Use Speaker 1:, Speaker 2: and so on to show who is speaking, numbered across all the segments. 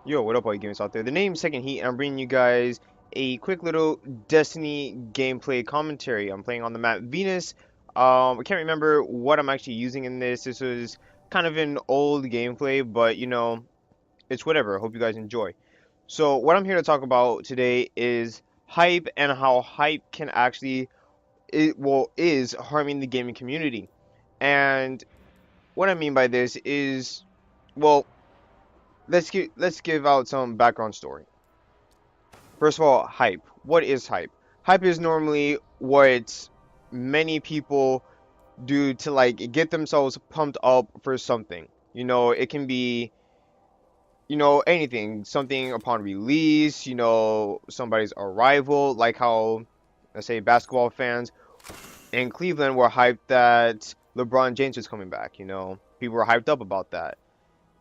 Speaker 1: Yo, what up, all you gamers out there? The name's Second Heat, and I'm bringing you guys a quick little Destiny gameplay commentary. I'm playing on the map Venus. I can't remember what I'm actually using in this. This was kind of an old gameplay, but it's whatever. Hope you guys enjoy. So, what I'm here to talk about today is hype and how hype can actually, is harming the gaming community. And what I mean by this is, well, let's give out some background story. First of all, hype. What is hype? Hype is normally what many people do to like get themselves pumped up for something. It can be, anything, something upon release, somebody's arrival, like how, let's say, basketball fans in Cleveland were hyped that LeBron James was coming back. People were hyped up about that.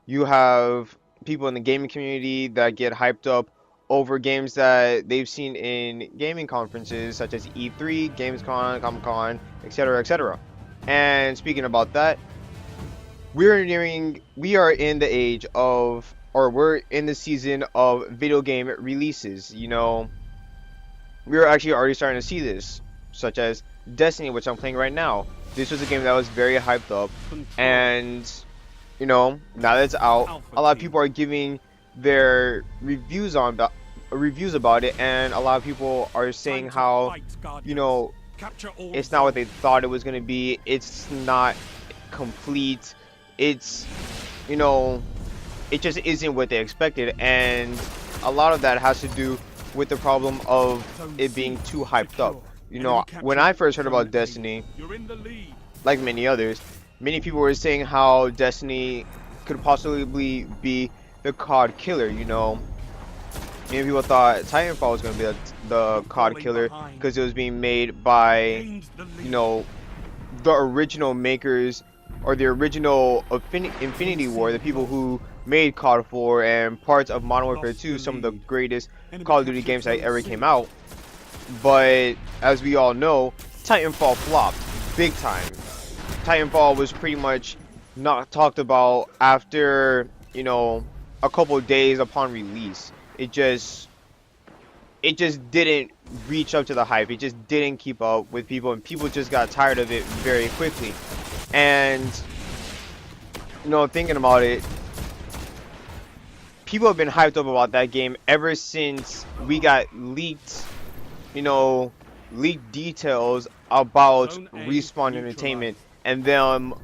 Speaker 1: You have people in the gaming community that get hyped up over games that they've seen in gaming conferences such as E3, Gamescom, Comic-Con, etc., etc. And speaking about that, we are in the age of, or we're in the season of video game releases. We're actually already starting to see this, such as Destiny, which I'm playing right now. This was a game that was very hyped up, and now that it's out, a lot of people are giving their reviews about it, and a lot of people are saying how, it's not what they thought it was going to be. It's not complete. It's, it just isn't what they expected, and a lot of that has to do with the problem of it being too hyped up. When I first heard about Destiny, like many others, many people were saying how Destiny could possibly be the COD killer. Many people thought Titanfall was going to be the COD killer because it was being made by, the original makers, or the original Infinity War, the people who made COD 4 and parts of Modern Warfare 2, some of the greatest Call of Duty games that ever came out. But as we all know, Titanfall flopped big time. Titanfall was pretty much not talked about after, a couple of days upon release. It just didn't reach up to the hype. It just didn't keep up with people, and people just got tired of it very quickly. And, thinking about it, people have been hyped up about that game ever since we got leaked details about Respawn Entertainment and them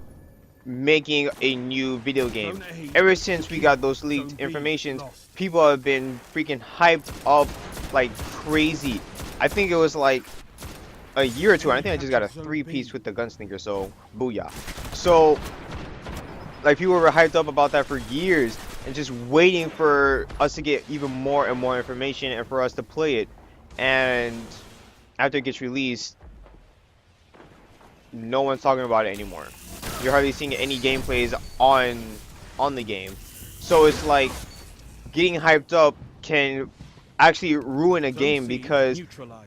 Speaker 1: making a new video game. Ever since we got those leaked informations, people have been freaking hyped up like crazy. I think it was like a year or two. I think I just got a 3-piece with the Gunslinger, so booyah. So, like, people were hyped up about that for years and just waiting for us to get even more and more information and for us to play it. And after it gets released, no one's talking about it anymore. You're hardly seeing any gameplays on the game. So it's like getting hyped up can actually ruin a game, because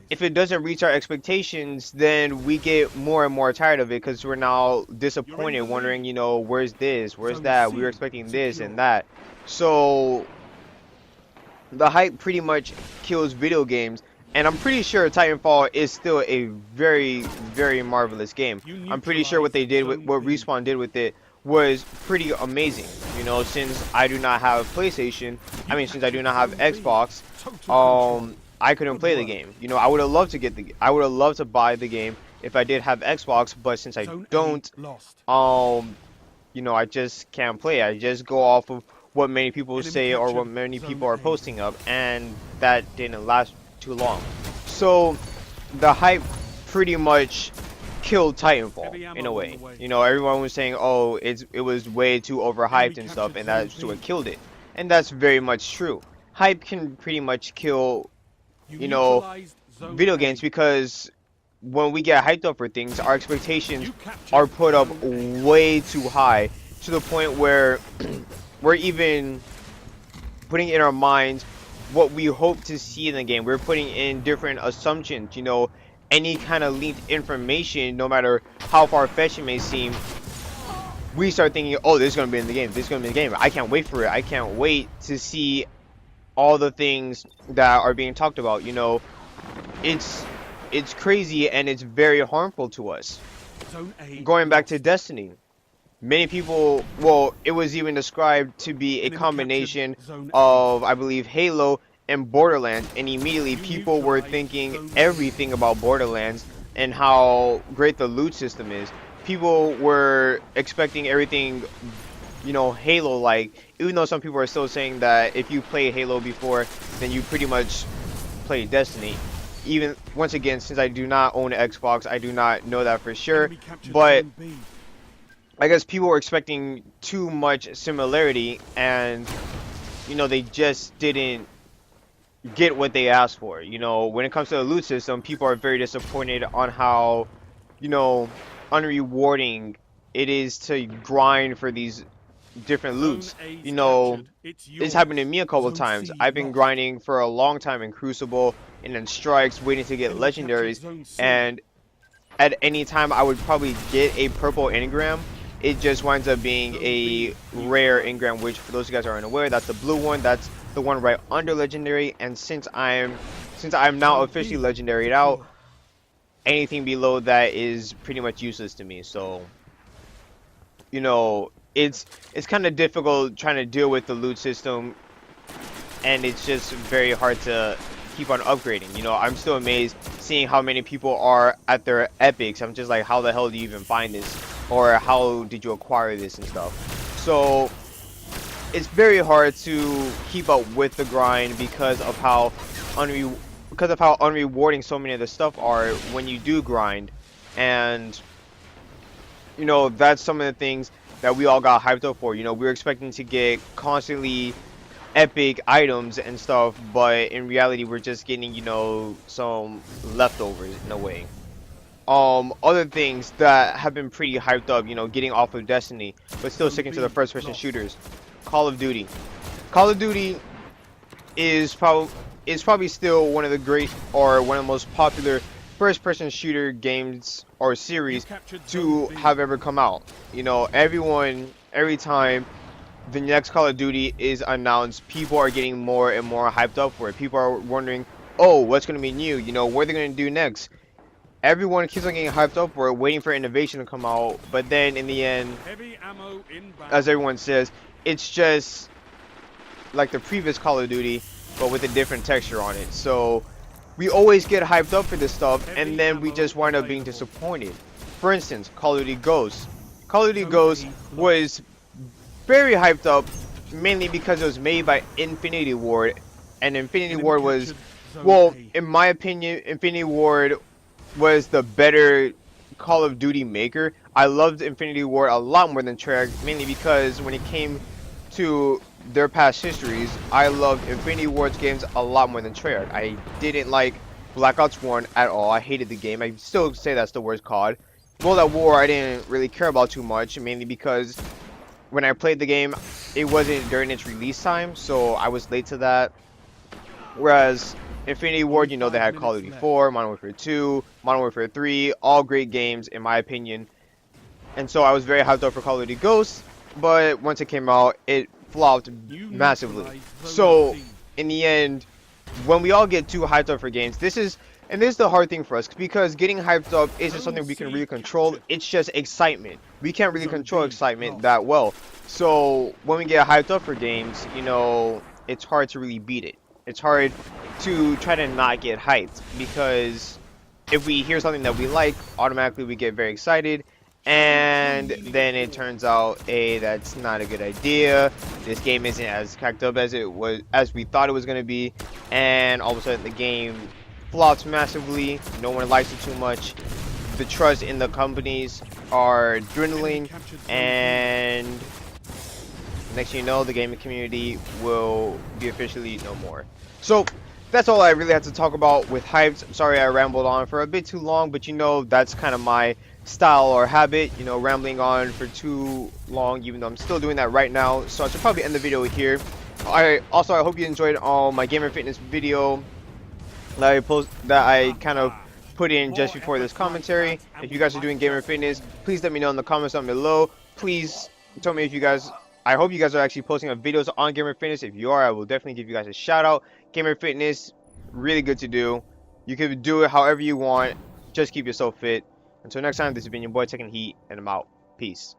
Speaker 1: if it doesn't reach our expectations, then we get more and more tired of it because we're now disappointed, wondering, where's this, where's that, we were expecting this and that. So the hype pretty much kills video games, and I'm pretty sure Titanfall is still a very, very marvelous game. I'm pretty sure what Respawn did with it was pretty amazing. Since I do not have PlayStation, since I do not have Xbox, I couldn't play the game. I would have loved to I would have loved to buy the game if I did have Xbox, but since I don't, I just can't play. I just go off of what many people say or what many people are posting up, and that didn't last too long. So the hype pretty much killed Titanfall in a way. Everyone was saying, oh, it was way too overhyped and stuff, and that's what killed it. And that's very much true. Hype can pretty much kill, video games, because when we get hyped up for things, our expectations are put up way too high, to the point where we're even putting in our minds what we hope to see in the game. We're putting in different assumptions. Any kind of leaked information, no matter how far-fetched it may seem, we start thinking, oh, this is going to be in the game, this is going to be in the game, I can't wait for it, I can't wait to see all the things that are being talked about. You know, it's it's crazy and it's very harmful to us. Going back to Destiny, many people, well, it was even described to be a combination of, I believe, Halo and Borderlands, and immediately people were thinking everything about Borderlands and how great the loot system is. People were expecting everything, you know, Halo like, even though some people are still saying that if you played Halo before, then you pretty much played Destiny. Even once again, since I do not own an Xbox, I do not know that for sure, but I guess people were expecting too much similarity, and you know, they just didn't get what they asked for. You know, when it comes to the loot system, people are very disappointed on how, you know, unrewarding it is to grind for these different loots. You know, it's happened to me a couple of times. I've been grinding for a long time in Crucible and in Strikes, waiting to get legendaries, and at any time I would probably get a purple engram. It just winds up being a rare engram, which for those of you guys who are unaware, that's the blue one. That's the one right under legendary. And since I'm now officially legendaried out, anything below that is pretty much useless to me. So, you know, it's kind of difficult trying to deal with the loot system, and it's just very hard to keep on upgrading. You know, I'm still amazed seeing how many people are at their epics. I'm just like, how the hell do you even find this, or how did you acquire this and stuff? So it's very hard to keep up with the grind because of how unrewarding so many of the stuff are when you do grind. And you know, that's some of the things that we all got hyped up for. You know, we were expecting to get constantly epic items and stuff, but in reality we're just getting, you know, some leftovers in a way. Other things that have been pretty hyped up, you know, getting off of Destiny but still sticking to the first person shooters. Call of Duty. Call of Duty is probably still one of the great, or one of the most popular first person shooter games or series to have ever come out. You know, every time the next Call of Duty is announced, people are getting more and more hyped up for it. People are wondering, oh, what's going to be new? You know, what are they going to do next? Everyone keeps on getting hyped up for it, waiting for innovation to come out. But then in the end, as everyone says, it's just like the previous Call of Duty, but with a different texture on it. So we always get hyped up for this stuff, and then we just wind up being disappointed. For instance, Call of Duty Ghosts. Call of Duty Ghosts was very hyped up, mainly because it was made by Infinity Ward, and Infinity Ward was, well, in my opinion, Infinity Ward was the better Call of Duty maker. I loved Infinity Ward a lot more than Treyarch, mainly because when it came to their past histories, I loved Infinity Ward's games a lot more than Treyarch. I didn't like Black Ops 1 at all. I hated the game. I still say that's the worst COD. World at War I didn't really care about too much, mainly because when I played the game, it wasn't during its release time, so I was late to that. Whereas Infinity Ward, you know, they had Call of Duty 4, Modern Warfare 2, Modern Warfare 3, all great games in my opinion. And so I was very hyped up for Call of Duty Ghosts, but once it came out, it flopped massively. So in the end, when we all get too hyped up for games, this is the hard thing for us, because getting hyped up isn't something we can really control. It's just excitement. We can't really control excitement that well. So when we get hyped up for games, you know, it's hard to really beat it. It's hard to try to not get hyped, because if we hear something that we like, automatically we get very excited, and then it turns out, hey, that's not a good idea. This game isn't as cracked up as we thought it was going to be, and all of a sudden the game flops massively. No one likes it too much. The trust in the companies are dwindling, and next thing you know, the gaming community will be officially no more. So that's all I really had to talk about with hypes. I'm sorry I rambled on for a bit too long, but you know, that's kind of my style or habit, you know, rambling on for too long, even though I'm still doing that right now. So I should probably end the video here. I hope you enjoyed my gamer fitness video that I kind of put in just before this commentary. If you guys are doing gamer fitness, please let me know in the comments down below. Please tell me if you guys I hope you guys are actually posting up videos on Gamer Fitness. If you are, I will definitely give you guys a shout out. Gamer Fitness, really good to do. You can do it however you want. Just keep yourself fit. Until next time, this has been your boy Taking Heat, and I'm out. Peace.